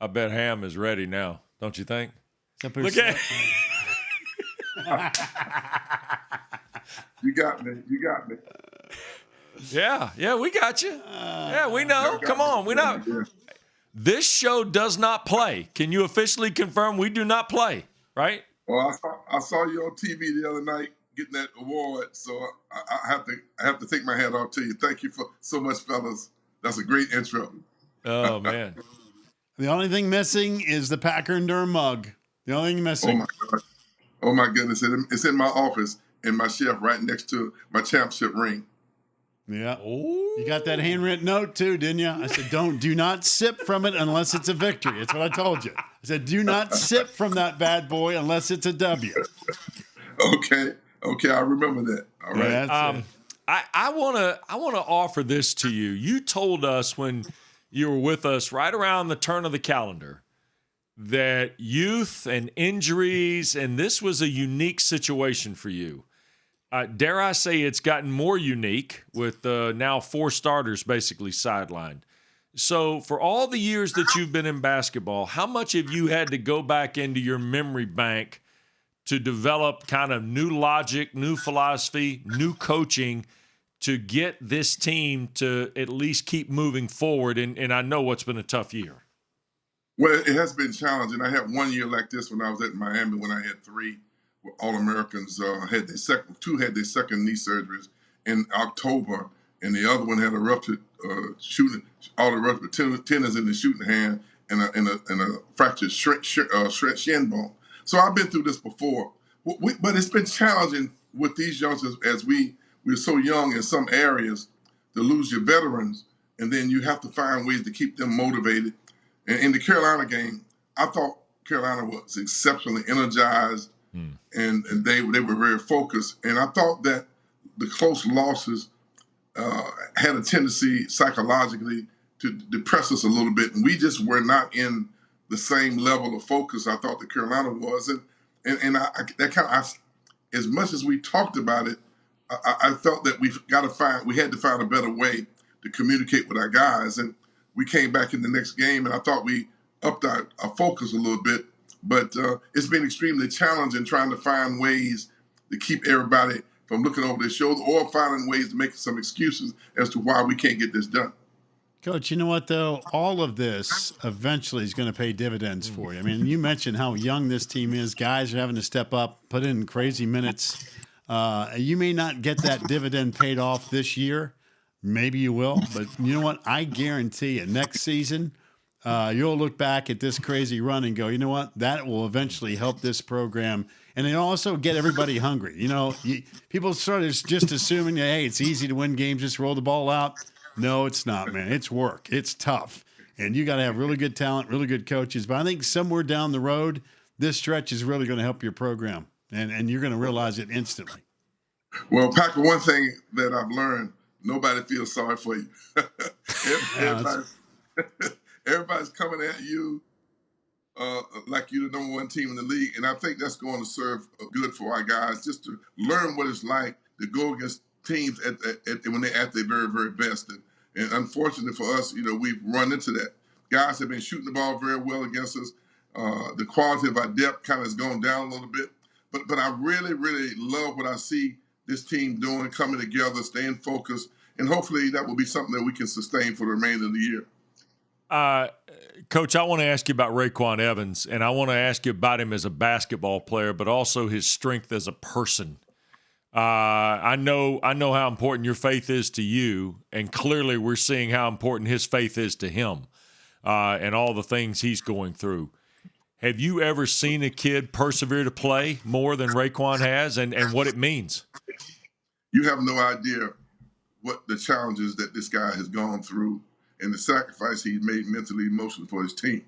I bet Ham is ready now, don't you think? Look at You got me. You got me. Yeah, we got you. Yeah, we know. Come on, we know. Yeah. This show does not play. Can you officially confirm we do not play, right? Well, I saw you on TV the other night getting that award, so I have to take my hat off to you. Thank you for so much, fellas. That's a great intro. Oh man. The only thing missing is the Packer and Durham mug. The only thing missing. Oh my goodness! It's in my office in my shelf right next to my championship ring. Yeah. Ooh. You got that handwritten note too, didn't you? I said, do not sip from it unless it's a victory. That's what I told you. I said, do not sip from that bad boy unless it's a W. Okay, I remember that. All right. Yeah, I wanna offer this to you. You told us when you were with us right around the turn of the calendar that youth and injuries, and this was a unique situation for you. Dare I say it's gotten more unique with now 4 starters basically sidelined. So for all the years that you've been in basketball, how much have you had to go back into your memory bank to develop kind of new logic, new philosophy, new coaching to get this team to at least keep moving forward? And I know it's been a tough year. Well, it has been challenging. I had 1 year like this when I was at Miami when I had 3 All-Americans. Two had their second knee surgeries in October, and the other one had a ruptured tendons in the shooting hand and a fractured shin bone. So I've been through this before, but it's been challenging with these youngsters as we're so young in some areas to lose your veterans, and then you have to find ways to keep them motivated. And in the Carolina game, I thought Carolina was exceptionally energized, and they were very focused. And I thought that the close losses had a tendency psychologically to depress us a little bit, and we just were not in the same level of focus I thought that Carolina was. And as much as we talked about it, I felt that we had to find a better way to communicate with our guys. And we came back in the next game, and I thought we upped our focus a little bit. But it's been extremely challenging trying to find ways to keep everybody from looking over their shoulder or finding ways to make some excuses as to why we can't get this done. Coach, you know what, though? All of this eventually is going to pay dividends for you. I mean, you mentioned how young this team is. Guys are having to step up, put in crazy minutes. You may not get that dividend paid off this year. Maybe you will. But you know what? I guarantee you next season, you'll look back at this crazy run and go, you know what? That will eventually help this program. And it'll also get everybody hungry. You know, people sort of just assuming, hey, it's easy to win games, just roll the ball out. No, it's not, man. It's work. It's tough. And you got to have really good talent, really good coaches. But I think somewhere down the road, this stretch is really going to help your program. And you're going to realize it instantly. Well, Packer, one thing that I've learned, nobody feels sorry for you. Everybody's coming at you like you're the number 1 team in the league. And I think that's going to serve good for our guys, just to learn what it's like to go against teams when they're at their very, very best. And unfortunately for us, we've run into that. Guys have been shooting the ball very well against us. The quality of our depth kind of has gone down a little bit. But I really, really love what I see this team doing, coming together, staying focused, and hopefully that will be something that we can sustain for the remainder of the year. Coach, I want to ask you about Raekwon Evans, and I want to ask you about him as a basketball player, but also his strength as a person. I know how important your faith is to you, and clearly we're seeing how important his faith is to him and all the things he's going through. Have you ever seen a kid persevere to play more than Raekwon has, and what it means? You have no idea what the challenges that this guy has gone through and the sacrifice he made mentally, emotionally for his team.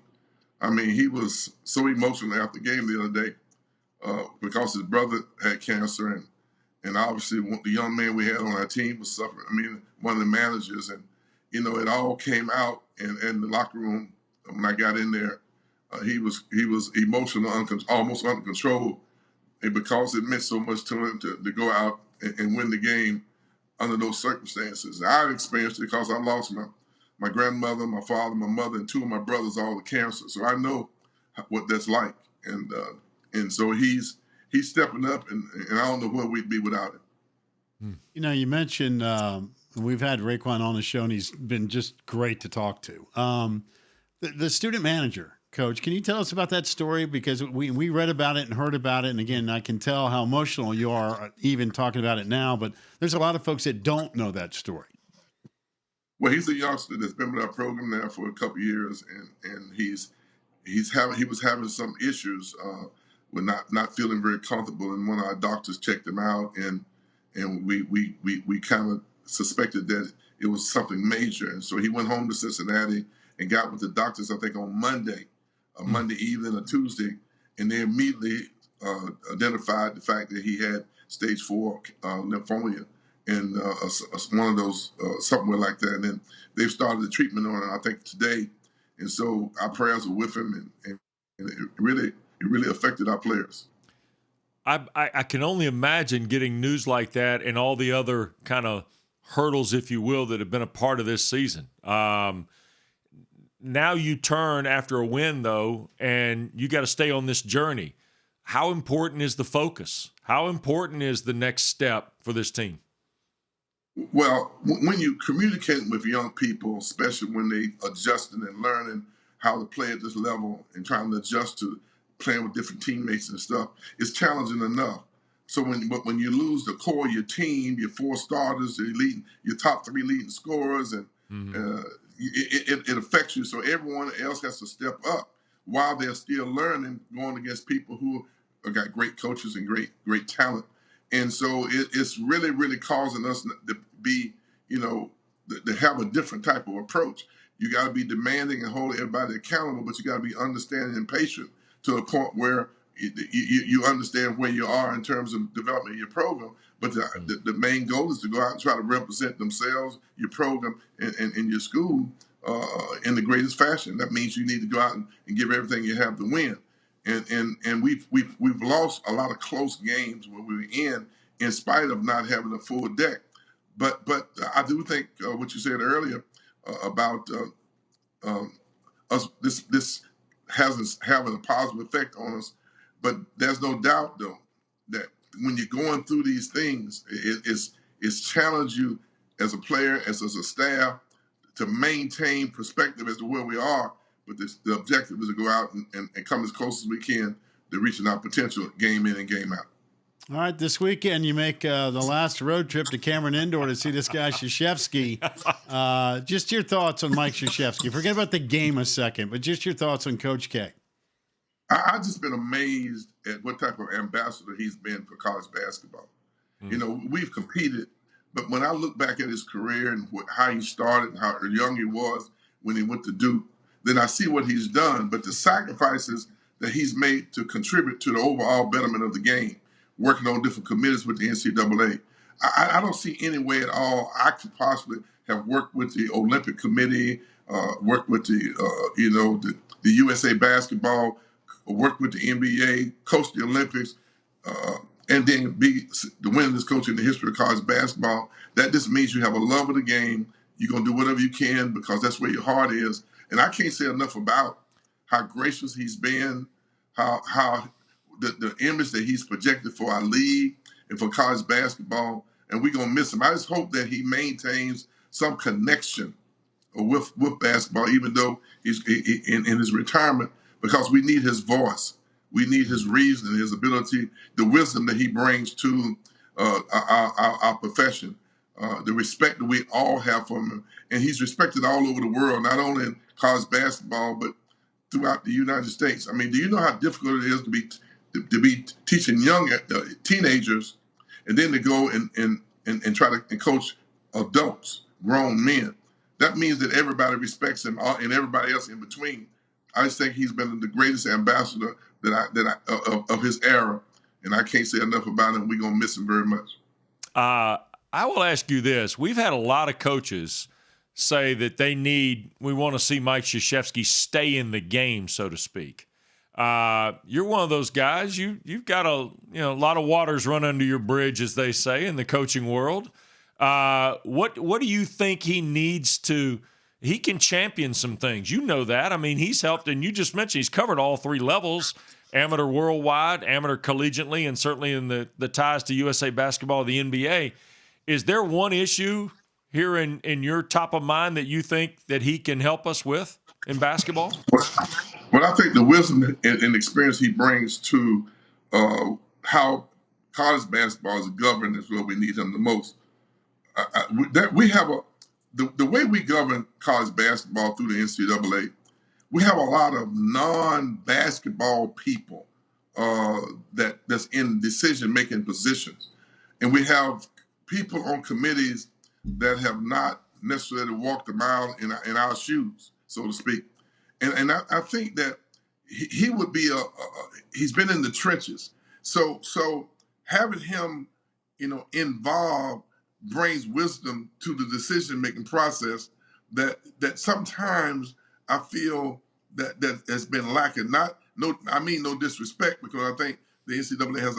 I mean, he was so emotional after the game the other day because his brother had cancer, and obviously the young man we had on our team was suffering. I mean, one of the managers, and it all came out in the locker room when I got in there. He was emotional, almost under control, and because it meant so much to him to go out and win the game under those circumstances. I experienced it because I lost my grandmother, my father, my mother, and two of my brothers all with cancer. So I know what that's like, and so he's stepping up, and I don't know where we'd be without him. You know, you mentioned we've had Raekwon on the show, and he's been just great to talk to. The student manager, Coach, can you tell us about that story? Because we read about it and heard about it, and again, I can tell how emotional you are even talking about it now, but there's a lot of folks that don't know that story. Well, he's a youngster that's been with our program now for a couple of years, and he was having some issues with not feeling very comfortable, and one of our doctors checked him out, and we kind of suspected that it was something major, and so he went home to Cincinnati and got with the doctors, I think, on Monday evening or Tuesday, and they immediately identified the fact that he had stage 4 lymphoma, and one of those somewhere like that. And then they've started the treatment on it, I think, today. And so our prayers are with him, and it really affected our players. I can only imagine getting news like that and all the other kind of hurdles, if you will, that have been a part of this season. Now you turn after a win, though, and you got to stay on this journey. How important is the focus? How important is the next step for this team? Well, when you communicate with young people, especially when they adjusting and learning how to play at this level and trying to adjust to playing with different teammates and stuff, it's challenging enough. So when you lose the core of your team, your 4 starters, your top 3 leading scorers, and it affects you. So everyone else has to step up while they're still learning, going against people who have got great coaches and great talent. And so it's really causing us to be, to have a different type of approach. You got to be demanding and holding everybody accountable, but you got to be understanding and patient to a point where you understand where you are in terms of developing your program. But the main goal is to go out and try to represent themselves, your program, and your school in the greatest fashion. That means you need to go out and give everything you have to win. And we've lost a lot of close games where we were in spite of not having a full deck. But I do think what you said earlier about us this having a positive effect on us. But there's no doubt though that when you're going through these things, it's challenged you as a player, as a staff, to maintain perspective as to where we are. But the objective is to go out and come as close as we can to reaching our potential game in and game out. All right, this weekend you make the last road trip to Cameron Indoor to see this guy Krzyzewski. Just your thoughts on Mike Krzyzewski. Forget about the game a second, but just your thoughts on Coach K. I've just been amazed at what type of ambassador he's been for college basketball. We've competed, but when I look back at his career and how he started and how young he was when he went to Duke, then I see what he's done. But the sacrifices that he's made to contribute to the overall betterment of the game, working on different committees with the NCAA, I don't see any way at all I could possibly have worked with the Olympic Committee, worked with the USA Basketball, worked with the NBA, coached the Olympics, and then be the winningest coach in the history of college basketball. That just means you have a love of the game. You're going to do whatever you can because that's where your heart is. And I can't say enough about how gracious he's been, how the image that he's projected for our league and for college basketball, and we're going to miss him. I just hope that he maintains some connection with basketball, even though he's in his retirement, because we need his voice. We need his reason, his ability, the wisdom that he brings to our profession, the respect that we all have for him. And he's respected all over the world, not only in college basketball, but throughout the United States. I mean, do you know how difficult it is to be teaching young teenagers and then to go and try to coach adults, grown men? That means that everybody respects him and everybody else in between. I just think he's been the greatest ambassador of his era, and I can't say enough about him. We're going to miss him very much. I will ask you this. We've had a lot of coaches say that we want to see Mike Krzyzewski stay in the game, so to speak. You're one of those guys. You've got a lot of waters run under your bridge, as they say in the coaching world. What do you think he needs to he can champion some things. You know that. I mean, he's helped, and you just mentioned he's covered all three levels, amateur worldwide, amateur collegiately, and certainly in the ties to USA Basketball, the NBA. Is there one issue here in your top of mind that you think that he can help us with in basketball? Well, I think the wisdom and experience he brings to how college basketball is governed is where we need him the most. We have the way we govern college basketball through the NCAA. We have a lot of non-basketball people that's in decision-making positions, and we have people on committees that have not necessarily walked a mile in our shoes, so to speak. And I think that he would be he's been in the trenches. So having him, involved brings wisdom to the decision-making process that sometimes I feel that has been lacking. I mean no disrespect, because I think the NCAA has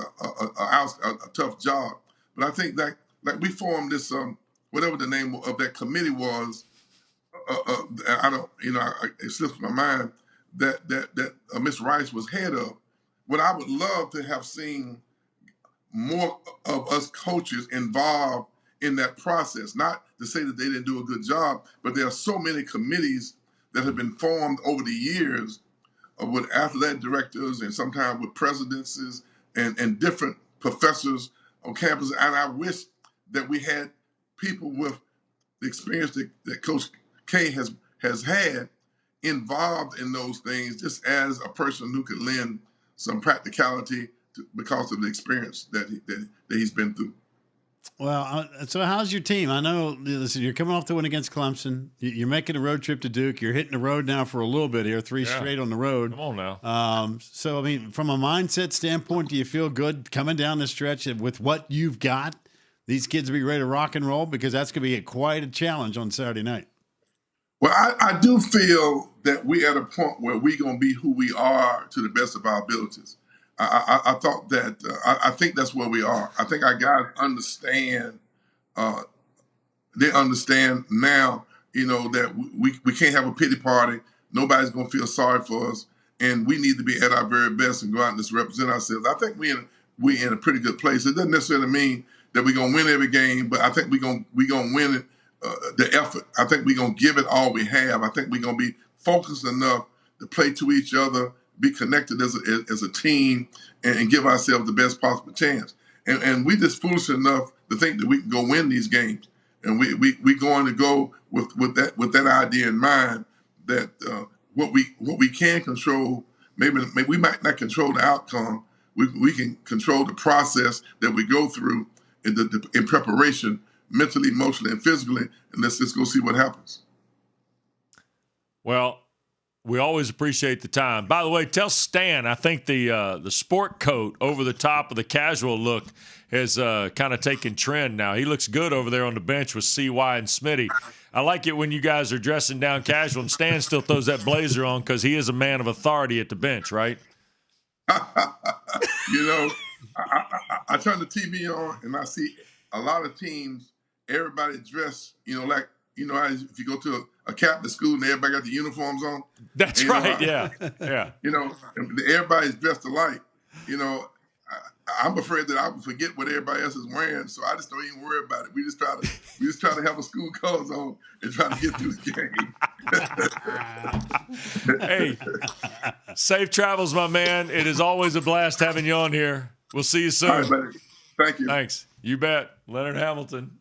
a tough job. But I think that like we formed this whatever the name of that committee was. I don't, it slips my mind that Miss Rice was head of. What I would love to have seen more of us coaches involved in that process. Not to say that they didn't do a good job, but there are so many committees that have been formed over the years with athletic directors and sometimes with presidencies and different professors on campus. And I wish that we had people with the experience that Coach K has had involved in those things, just as a person who could lend some practicality because of the experience that he's been through. Well, so how's your team? I know, listen, you're coming off the win against Clemson. You're making a road trip to Duke. You're hitting the road now for a little bit here, three straight on the road. Come on now. So, I mean, from a mindset standpoint, do you feel good coming down the stretch with what you've got? These kids will be ready to rock and roll, because that's going to be quite a challenge on Saturday night. Well, I do feel that we're at a point where we're going to be who we are to the best of our abilities. I thought that I think that's where we are. I think our guys understand. They understand now, that we can't have a pity party. Nobody's going to feel sorry for us, and we need to be at our very best and go out and just represent ourselves. I think we're in a pretty good place. It doesn't necessarily mean that we're going to win every game, but I think we're going to win it. The effort. I think we're going to give it all we have. I think we're going to be focused enough to play to each other, be connected as a team, and give ourselves the best possible chance. And we just foolish enough to think that we can go win these games. And we going to go with that idea in mind, that what we can control, maybe we might not control the outcome. We can control the process that we go through in preparation, mentally, emotionally, and physically, and let's just go see what happens. Well, we always appreciate the time. By the way, tell Stan, I think the sport coat over the top of the casual look has kind of taken trend now. He looks good over there on the bench with CY and Smitty. I like it when you guys are dressing down casual, and Stan still throws that blazer on because he is a man of authority at the bench, right? I turn the TV on and I see a lot of teams, everybody dressed, like, if you go to a Catholic school and everybody got the uniforms on. That's right, yeah. Everybody's dressed alike. I'm afraid that I would forget what everybody else is wearing, so I just don't even worry about it. We just try to have a school colors on and try to get through the game. Hey, safe travels, my man. It is always a blast having you on here. We'll see you soon. All right, buddy. Thank you. Thanks. You bet. Leonard Hamilton.